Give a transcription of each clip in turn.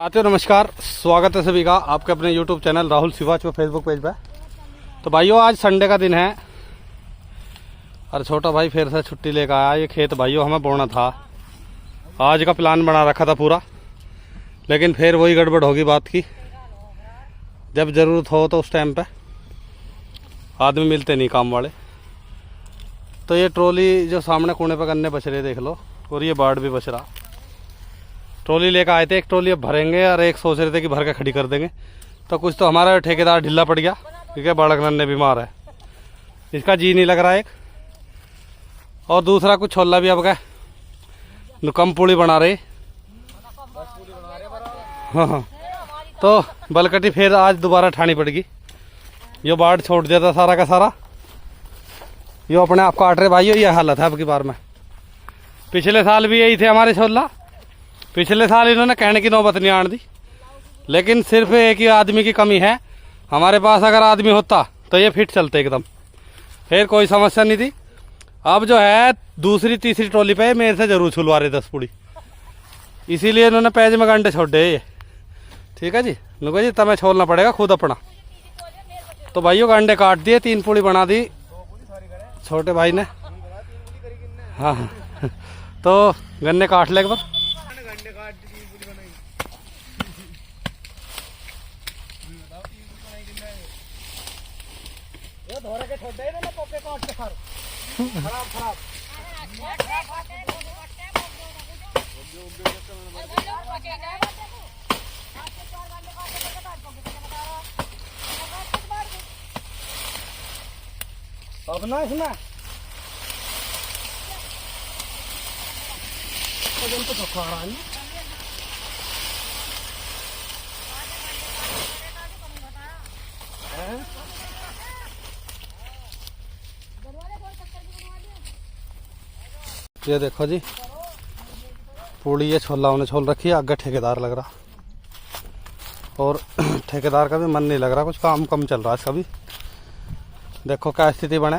साथियों नमस्कार, स्वागत है सभी का आपके अपने YouTube चैनल राहुल सिवाच पे फेसबुक पेज पे। तो भाइयों आज संडे का दिन है और छोटा भाई फिर से छुट्टी लेकर आया। ये खेत भाइयों हमें बोना था, आज का प्लान बना रखा था पूरा, लेकिन फिर वही गड़बड़ होगी बात की। जब ज़रूरत हो तो उस टाइम पे आदमी मिलते नहीं काम वाले। तो ये ट्रॉली जो सामने कोने पे गन्ने बच रहे देख लो, और ये बाढ़ भी बच रहा। ट्रॉली लेकर आए थे, एक ट्रॉली अब भरेंगे और एक सोच रहे थे कि भर के खड़ी कर देंगे। तो कुछ तो हमारा ठेकेदार ढीला पड़ गया क्योंकि बालक नन्हे बीमार है, इसका जी नहीं लग रहा एक, और दूसरा कुछ छोला भी अब गए कम पूड़ी बना रहे। हाँ, तो बलकटी फिर आज दोबारा ठानी पड़ेगी। यो बाढ़ छोड़ दिया था सारा का सारा, यो अपने आप काट रहे भाइयों। ये हालत है अब की बार में। पिछले साल भी यही थे हमारे छोला, पिछले साल इन्होंने कहने की नौबत नहीं आन दी, लेकिन सिर्फ एक ही आदमी की कमी है हमारे पास। अगर आदमी होता तो ये फिट चलते एकदम, फिर कोई समस्या नहीं थी। अब जो है दूसरी तीसरी ट्रॉली पे मेरे से जरूर छुलवा रहे 10 पूड़ी, इसीलिए इन्होंने पैज में गंडे छोड़े ये। ठीक है जी, नुको जी तुम्हें छोड़ना पड़ेगा खुद अपना। तो भाइयों गंडे काट दिए, 3 पूड़ी बना दी छोटे भाई ने। हाँ, तो गन्ने काट ले एक बार। अब ना इसमें तो धोखा आ रहा है। ये देखो जी पूड़ी ये छोला उन्हें छोल रखी है, आगे ठेकेदार लग रहा, और ठेकेदार का भी मन नहीं लग रहा, कुछ काम कम चल रहा है इसका भी। देखो क्या स्थिति बने।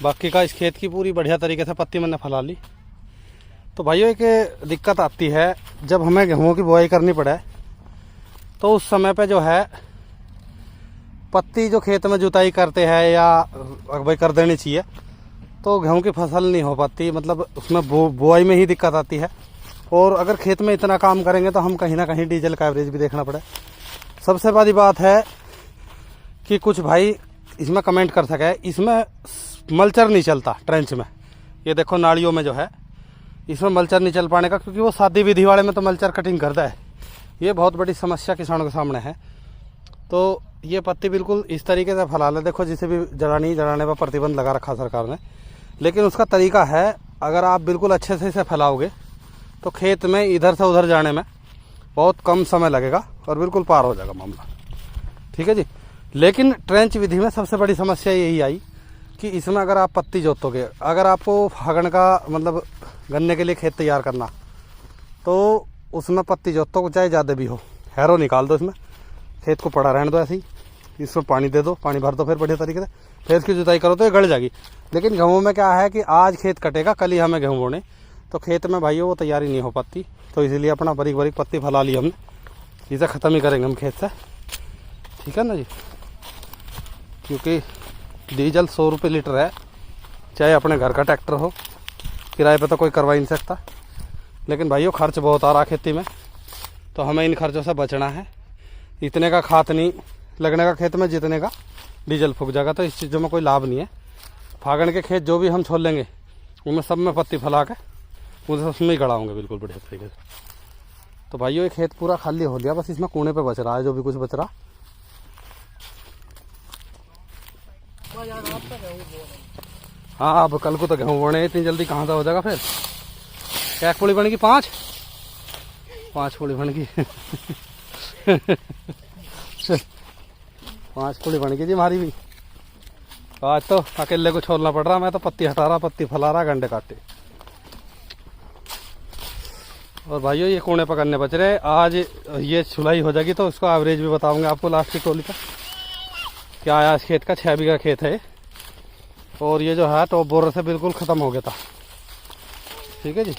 बाकी का इस खेत की पूरी बढ़िया तरीके से पत्ती मैंने फैला ली। तो भाइयों एक दिक्कत आती है जब हमें गेहूं की बुआई करनी पड़े, तो उस समय पे जो है पत्ती जो खेत में जुताई करते हैं या भाई कर देनी चाहिए, तो गेहूं की फसल नहीं हो पाती, मतलब उसमें बुआई में ही दिक्कत आती है। और अगर खेत में इतना काम करेंगे तो हम कहीं ना कहीं डीजल का एवरेज भी देखना पड़े। सबसे बड़ी बात है कि कुछ भाई इसमें कमेंट कर सके, इसमें मल्चर नहीं चलता ट्रेंच में। ये देखो नालियों में जो है इसमें मल्चर नहीं चल पाने का, क्योंकि वो सादी विधि वाले में तो मल्चर कटिंग करता है। ये बहुत बड़ी समस्या किसानों के सामने है। तो ये पत्ती बिल्कुल इस तरीके से फैला ले, देखो जिसे भी जड़ाने पर प्रतिबंध लगा रखा सरकार ने, लेकिन उसका तरीका है। अगर आप बिल्कुल अच्छे से इसे फैलाओगे तो खेत में इधर से उधर जाने में बहुत कम समय लगेगा और बिल्कुल पार हो जाएगा मामला। ठीक है जी। लेकिन ट्रेंच विधि में सबसे बड़ी समस्या यही आई कि इसमें अगर आप पत्ती जोतोगे, अगर आपको फागण का मतलब गन्ने के लिए खेत तैयार करना, तो उसमें पत्ती जोतो चाहे ज़्यादा भी हो, हैरो निकाल दो, इसमें खेत को पड़ा रहने दो ऐसे ही, इसमें पानी दे दो, पानी भर दो फिर बढ़िया तरीके से, फिर इसकी जुताई करो तो ये गड़ जाएगी। लेकिन गेहूँ में क्या है कि आज खेत कटेगा, कल ही हमें गेहूँ बोने, तो खेत में भाइयों वो तैयारी नहीं हो पाती। तो इसीलिए अपना बारीक बारीक पत्ती फैला ली हमने, इसे ख़त्म ही करेंगे हम खेत से। ठीक है ना जी, क्योंकि डीजल 100 रुपये लीटर है, चाहे अपने घर का ट्रैक्टर हो, किराए पे तो कोई करवा ही नहीं सकता। लेकिन भाइयों खर्च बहुत आ रहा खेती में, तो हमें इन खर्चों से बचना है। इतने का खाद नहीं लगने का खेत में जितने का डीजल फूक जाएगा, तो इस चीज़ों में कोई लाभ नहीं है। फागण के खेत जो भी हम छोल लेंगे उनमें सब में पत्ती फैला के मुझे उसमें ही गड़ाऊँगे बिल्कुल बढ़िया तरीके से। तो भाइयों ये खेत पूरा खाली हो गया, बस इसमें कोने पे बच रहा है जो भी कुछ बच रहा। हाँ, अब कल को तो गेहूँ बोने, इतनी जल्दी कहाँ से हो जाएगा फिर। क्या पूड़ी बनेगी? 5 पूड़ी बनेगी। 5 पूड़ी बनेगी जी हमारी भी। आज तो अकेले को छोड़ना पड़ रहा, मैं तो पत्ती हटा रहा, पत्ती फैला रहा, गंडे काटे। और भाइयों ये कोने पकड़ने बच रहे। आज ये छुलाई हो जाएगी तो उसका एवरेज भी बताऊंगा आपको लास्ट की ट्रॉली का क्या आया। इस खेत का 6 बीघा खेत है, और ये जो है टॉप बोरर से बिल्कुल ख़त्म हो गया था। ठीक है जी।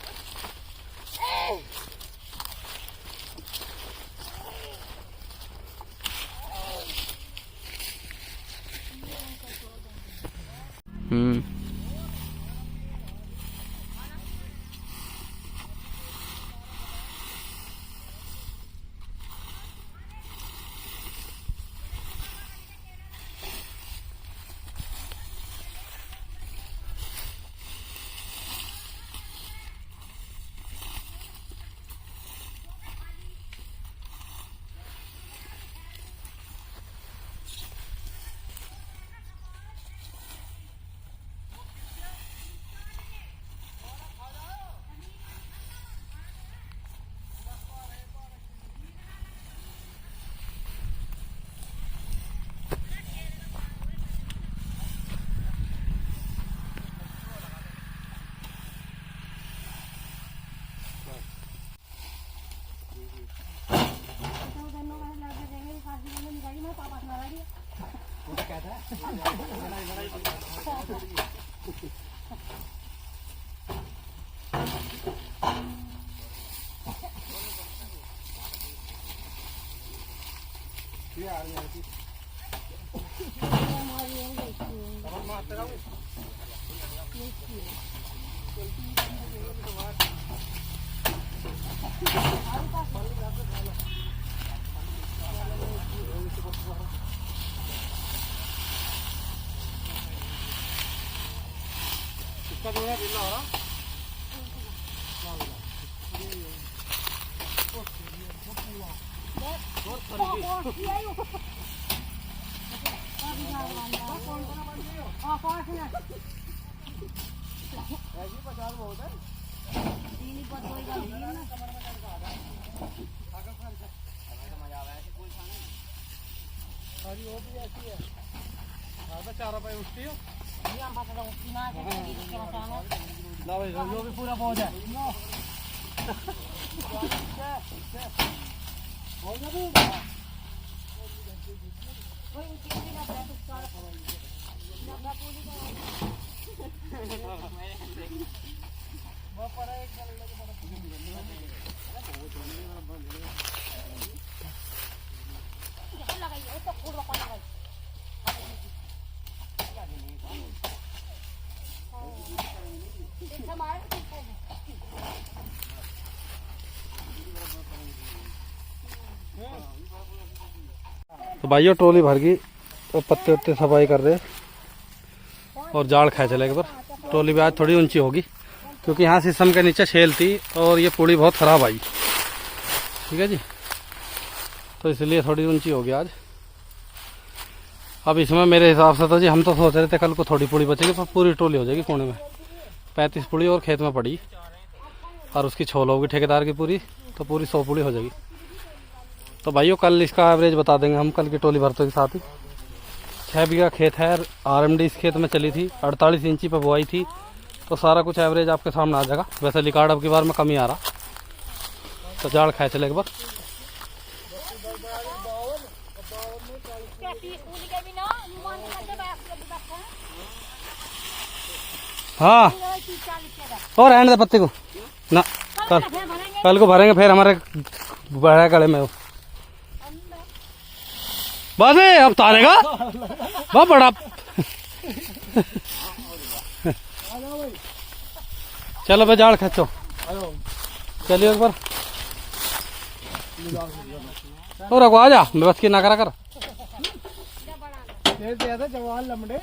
चारा पाई उठती हो जो भी पूरा पहुंच है तो भाइयों ट्रॉली भर गई तो पत्ते उत्ते सफाई कर रहे और जाल खाए चले एक बार। ट्रॉली भी आज थोड़ी ऊंची होगी क्योंकि यहाँ शीशम के नीचे छेल थी और ये पुली बहुत ख़राब आई, ठीक है जी, तो इसलिए थोड़ी ऊंची होगी आज। अब इसमें मेरे हिसाब से तो जी हम तो सोच रहे थे कल को थोड़ी पुली बचेगी पर पूरी ट्रॉली हो जाएगी कोने में। 35 पुली और खेत में पड़ी और उसकी 6 होगी ठेकेदार की पूरी, तो पूरी 100 पुली हो जाएगी। तो भाइयों कल इसका एवरेज बता देंगे हम, कल की ट्रॉली भरतों के साथ ही। 6 बीघा खेत है, आरएमडी इस खेत में चली थी, 48 इंची पर बुआई थी, तो सारा कुछ एवरेज आपके सामने आ जाएगा। वैसे रिकॉर्ड अब की बार में कम ही आ रहा, तो जाड़ खाए चले एक बार। हाँ और रहने दे पत्ते को ना, कल को भरेंगे फिर हमारे बड़ा गले में बस अब तारेगा बहुत बड़ा। चलो भाई जाड़ खींचो, चलिए एक बार और आ जा, मैं बस की ना करा कर जवान लमड़े